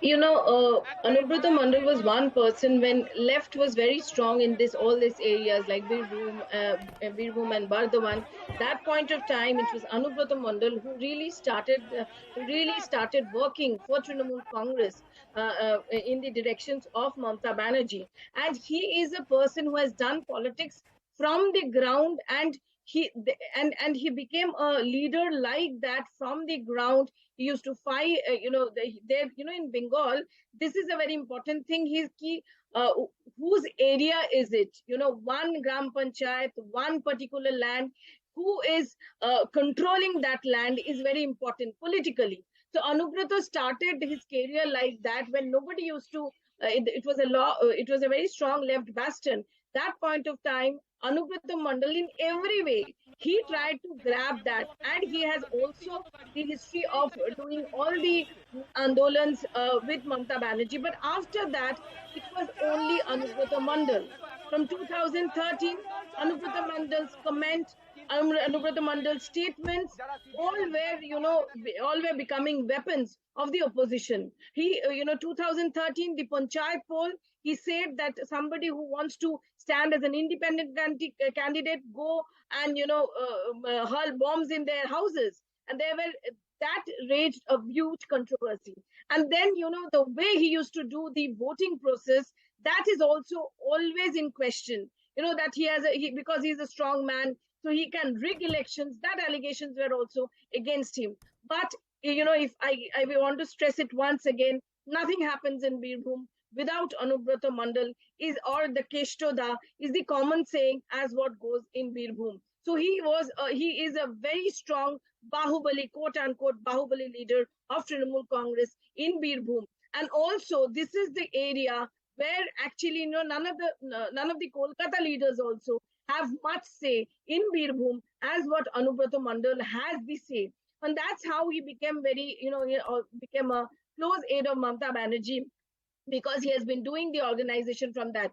Anubrata Mandal was one person when left was very strong in this all these areas like Birbhum and Bardhaman. That point of time, it was Anubrata Mandal who really started working for Trinamool Congress in the directions of Mamata Banerjee, and he is a person who has done politics from the ground, and he became a leader like that from the ground. He used to fight, there, in Bengal, this is a very important thing. Uh, whose area is it? One gram panchayat, one particular land, who is controlling that land is very important politically. So Anubrata started his career like that when nobody used to. It was a law. It was a very strong left bastion. That point of time, Anubrata Mandal, in every way, he tried to grab that, and he has also the history of doing all the andolans with Mamata Banerjee. But after that, it was only Anubrata Mandal. From 2013, Anubrata Mandal's comment, Anubrata Mandal's statements, all were becoming weapons of the opposition. 2013, the Panchayat poll, he said that somebody who wants to stand as an independent candidate go and hurl bombs in their houses, and there were that raged a huge controversy. And then the way he used to do the voting process, that is also always in question. That because he's a strong man, so he can rig elections. That allegations were also against him. But if I want to stress it once again, nothing happens in Birbhum without Anubrata Mandal, is or the Keshtoda is the common saying as what goes in Birbhum. So he is a very strong Bahubali, quote unquote, Bahubali leader of Trinamool Congress in Birbhum. And also, this is the area where actually, none of the Kolkata leaders also have much say in Birbhum as what Anubrata Mandal has the say. And that's how he became became a close aide of Mamata Banerjee, because he has been doing the organization from that,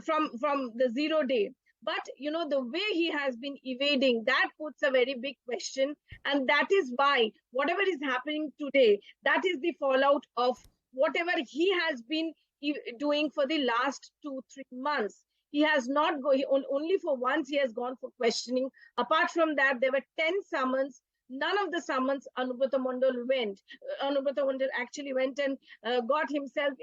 from the zero day. But the way he has been evading, that puts a very big question. And that is why whatever is happening today, that is the fallout of whatever he has been doing for the last 2 3 months. He has not only for once he has gone for questioning. Apart from that, there were 10 summons. None of the summons Anubrata Mandal went. Anubrata Mandal actually went and got himself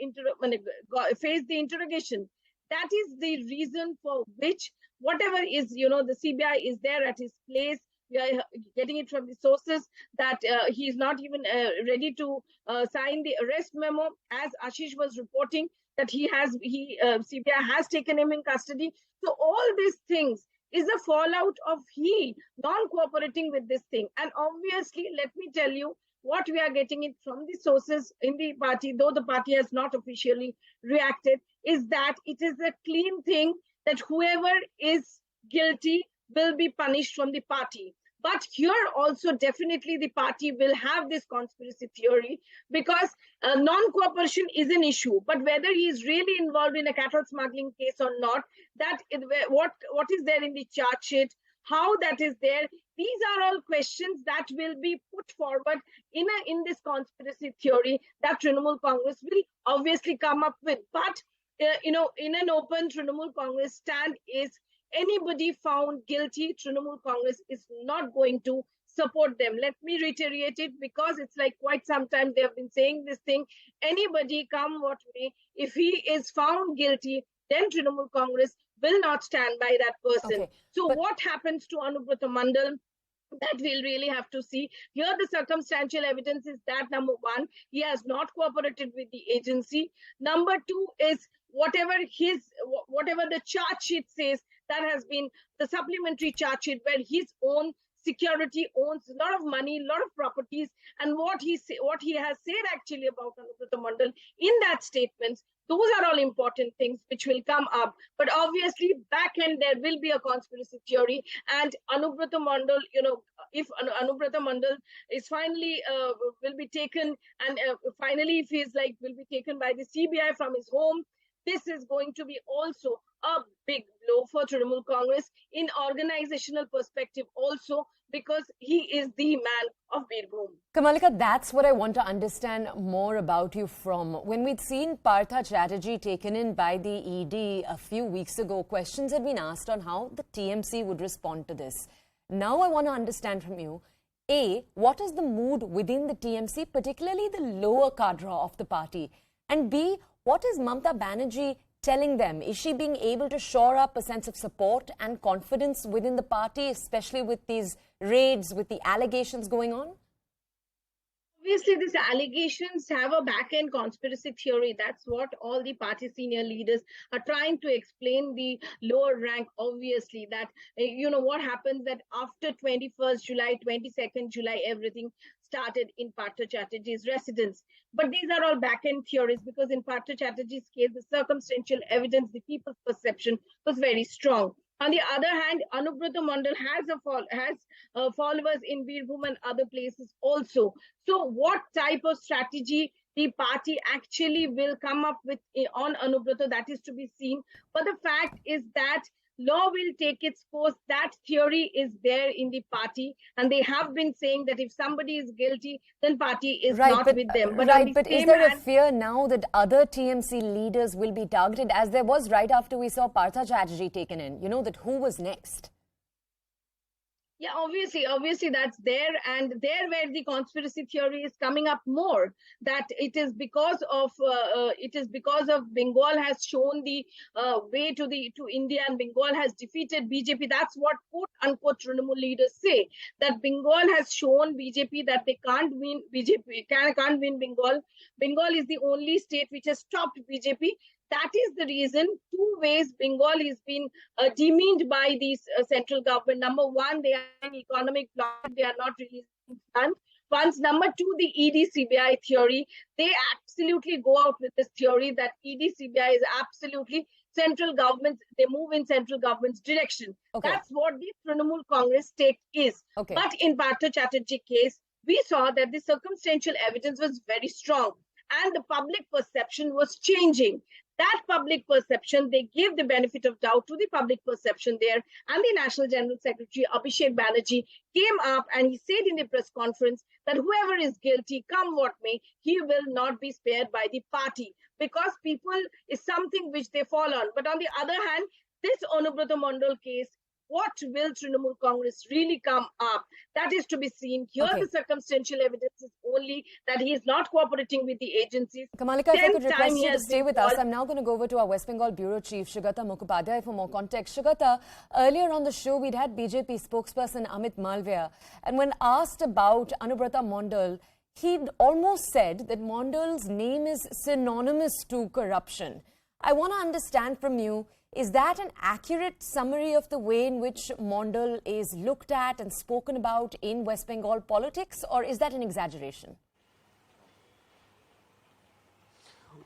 faced the interrogation. That is the reason for which whatever is, the CBI is there at his place. We are getting it from the sources that he is not even ready to sign the arrest memo, as Ashish was reporting that CBI has taken him in custody. So all these things is a fallout of he non-cooperating with this thing. And obviously, let me tell you what we are getting it from the sources in the party, though the party has not officially reacted, is that it is a clean thing that whoever is guilty will be punished from the party. But here also, definitely the party will have this conspiracy theory, because non-cooperation is an issue. But whether he is really involved in a cattle smuggling case or not, what is there in the charge sheet, how that is there, these are all questions that will be put forward in this conspiracy theory that Trinamool Congress will obviously come up with. But in an open, Trinamool Congress stand is, anybody found guilty, Trinamool Congress is not going to support them. Let me reiterate it, because it's like quite some time they have been saying this thing. Anybody, come what may, if he is found guilty, then Trinamool Congress will not stand by that person. Okay, so what happens to Anubrata Mandal, that we'll really have to see. Here, the circumstantial evidence is that number one, he has not cooperated with the agency. Number two is whatever the charge sheet says, that has been the supplementary charge sheet where his own security owns a lot of money, a lot of properties, and what he has said actually about Anubrata Mandal in that statement. Those are all important things which will come up. But obviously, back end, there will be a conspiracy theory. And Anubrata Mandal, if Anubrata Mandal is finally will be taken, and finally, if he's will be taken by the CBI from his home, this is going to be also a big blow for Trinamool Congress in organizational perspective also, because he is the man of Birbhum. Kamalika, that's what I want to understand more about you from. When we'd seen Partha Chatterjee taken in by the ED a few weeks ago, questions had been asked on how the TMC would respond to this. Now I want to understand from you, A, what is the mood within the TMC, particularly the lower cadre of the party? And B, what is Mamata Banerjee telling them? Is she being able to shore up a sense of support and confidence within the party, especially with these raids, with the allegations going on? Obviously, these allegations have a back-end conspiracy theory. That's what all the party senior leaders are trying to explain the lower rank. Obviously, that what happens that after 21st July, 22nd July, everything started in Partha Chatterjee's residence. But these are all back-end theories because in Partha Chatterjee's case, the circumstantial evidence, the people's perception was very strong. On the other hand, Anubrata Mandal has followers in Birbhum and other places also. So, what type of strategy the party actually will come up with on Anubrata, that is to be seen. But the fact is that law will take its course. That theory is there in the party, and they have been saying that if somebody is guilty, then party is not with them. But is there a fear now that other TMC leaders will be targeted, as there was right after we saw Partha Chatterjee taken in? That who was next? Yeah, obviously that's there, and there where the conspiracy theory is coming up more, that it is because of Bengal has shown the way to India, and Bengal has defeated BJP. That's what quote unquote Trinamool leaders say, that Bengal has shown BJP that they can't win can't win Bengal. Bengal is the only state which has stopped BJP. That is the reason. Two ways Bengal is being demeaned by the central government. Number one, they are in economic plan. They are not releasing funds. Number two, the ED-CBI theory. They absolutely go out with this theory that ED-CBI is absolutely central government. They move in central government's direction. Okay. That's what the Trinamool Congress take is. Okay. But in Partha Chatterjee case, we saw that the circumstantial evidence was very strong and the public perception was changing. That public perception, they gave the benefit of doubt to the public perception there. And the National General Secretary, Abhishek Banerjee, came up and he said in the press conference that whoever is guilty, come what may, he will not be spared by the party, because people is something which they fall on. But on the other hand, this Anubrata Mandal case, what will Trinamool Congress really come up? That is to be seen. Here, the circumstantial evidence is only that he is not cooperating with the agencies. Kamalika, if I could request you to stay with us, I'm now going to go over to our West Bengal Bureau Chief, Sugata Mukhopadhyay, for more context. Sugata, earlier on the show, we'd had BJP spokesperson Amit Malviya, and when asked about Anubrata Mandal, he'd almost said that Mandal's name is synonymous to corruption. I want to understand from you, is that an accurate summary of the way in which Mandal is looked at and spoken about in West Bengal politics, or is that an exaggeration?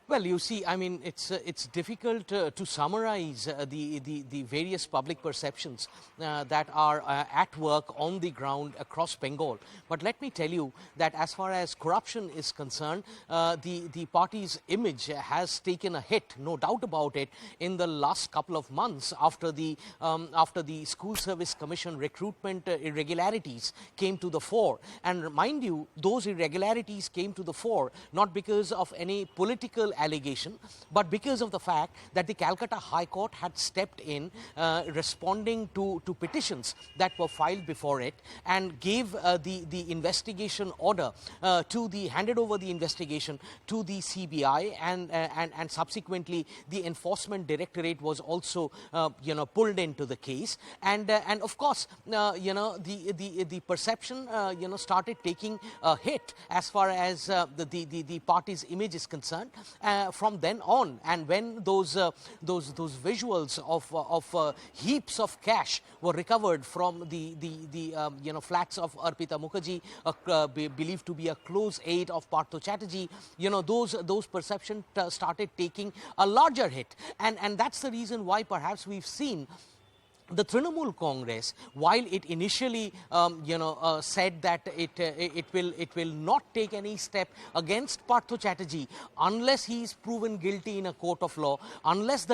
Well, you see, I mean, it's difficult to summarize the various public perceptions that are at work on the ground across Bengal. But let me tell you that as far as corruption is concerned, the party's image has taken a hit, no doubt about it, in the last couple of months after the School Service Commission recruitment irregularities came to the fore. And mind you, those irregularities came to the fore not because of any political allegation, but because of the fact that the Calcutta High Court had stepped in responding to petitions that were filed before it, and gave the investigation order handed over the investigation to the CBI, and subsequently the Enforcement Directorate was also pulled into the case, and of course the perception started taking a hit as far as the party's image is concerned. From then on, and when those visuals of heaps of cash were recovered from the flats of Arpita Mukherjee, believed to be a close aide of Partha Chatterjee, those perceptions started taking a larger hit, and that's the reason why perhaps we've seen the Trinamool Congress, while it initially, said that it will not take any step against Partha Chatterjee unless he is proven guilty in a court of law, unless the